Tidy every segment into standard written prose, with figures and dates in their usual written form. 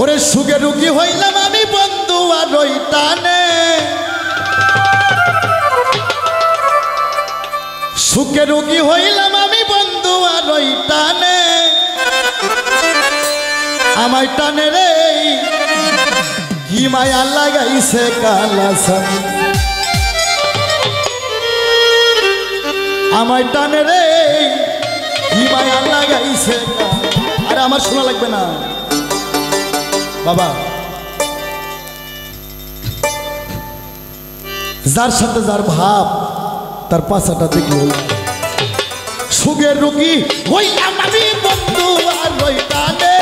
ওরে সুখে রুগী হইলাম আমি বন্ধু আর ওই টানে, সুখে রুগী হইলাম আমি বন্ধু আর ওই টানে, আমায় টানে রে কি মায়া লাগাইছে কালাসান, আমায় টানে রে কি মায়া লাগাইছে। আরে আমার শোনা লাগবে না বাবা, যার সাথে যার ভাব তার পাশাটা দেখলে সুখের রুগী হইলাম আমি বন্ধু আর ওই টানে,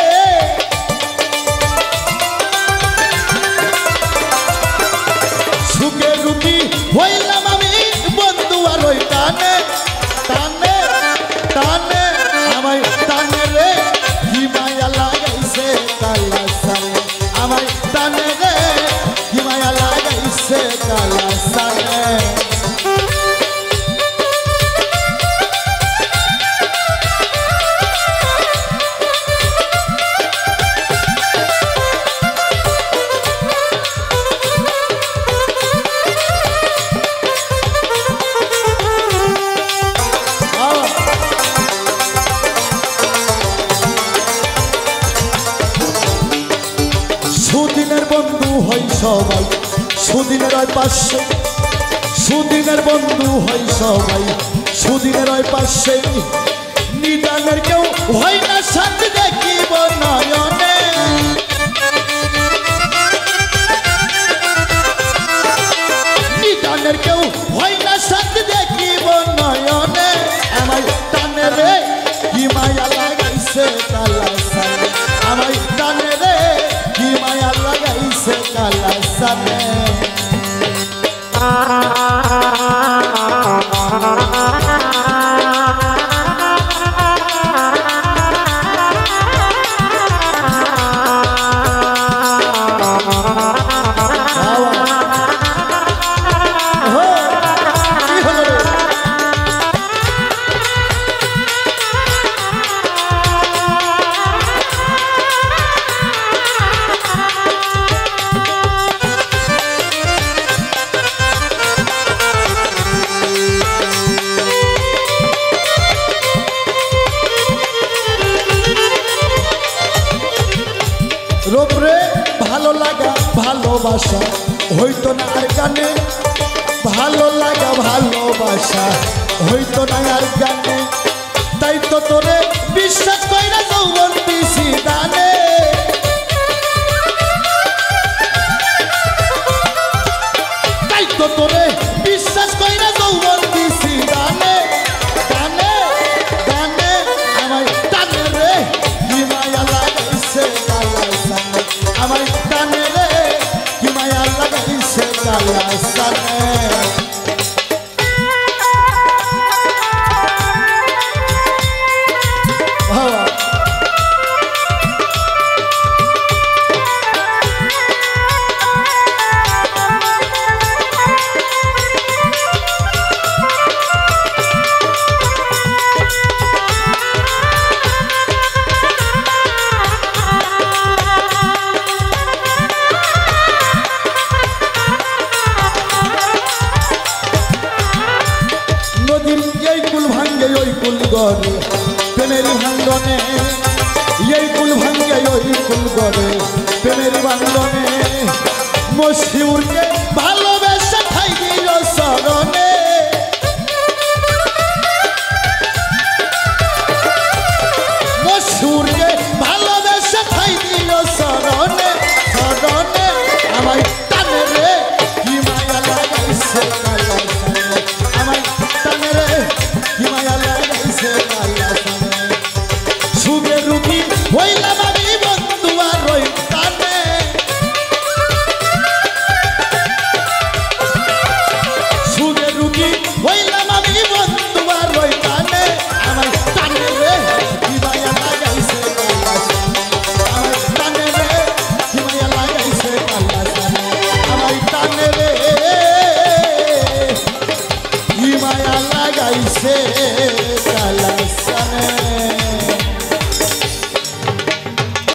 সুখের রুগী হইলাম আমি বন্ধু আর ওই টানে, টানে টানে আমায় টানে রে কি মায়া লাগাইছে কালাসানে, আমায় টানে রে কি মায়া লাগাইছে কালাসানে। সুদিনের বন্ধু হয় সবাই সুদিনের হয় পাশে, সুদিনের বন্ধু হয় সবাই সুদিনের হয় পাশে, নিদানের কেউ হয় না সাথে দেখিব নয়নে, নিদানের কেউ হয় না সাথে দেখিব নয়নে, আমায় টানে রে কি মায়া লাগাইছে কালাসানে, আমায় টানে রে কি মায়া লাগাইছে কালাসানে। রোবরে ভালো লাগা ভালোবাসা হইতো না আর গানে, ভালো লাগা ভালোবাসা হইতো না আর গানে, তাই তো তোরে বিশ্বাস কইরা যৌবন দিছি দানে, তাই তো তোরে বিশ্বাস কইরা যৌবন দিছি দানে, দানে দানে আমায় টানে রে কি মায়া লাগাইছে কালাসানে, আমায় টানে রে কি মায়া লাগাইছে কালাসানে। এই কুল ভাঙ্গে ওই কুল গড়ে প্রেমের ভাঙ্গনে, এই কুল ভাঙ্গে ওই কুল গড়ে প্রেমের ভাঙ্গনে, মশিউরকে ভালো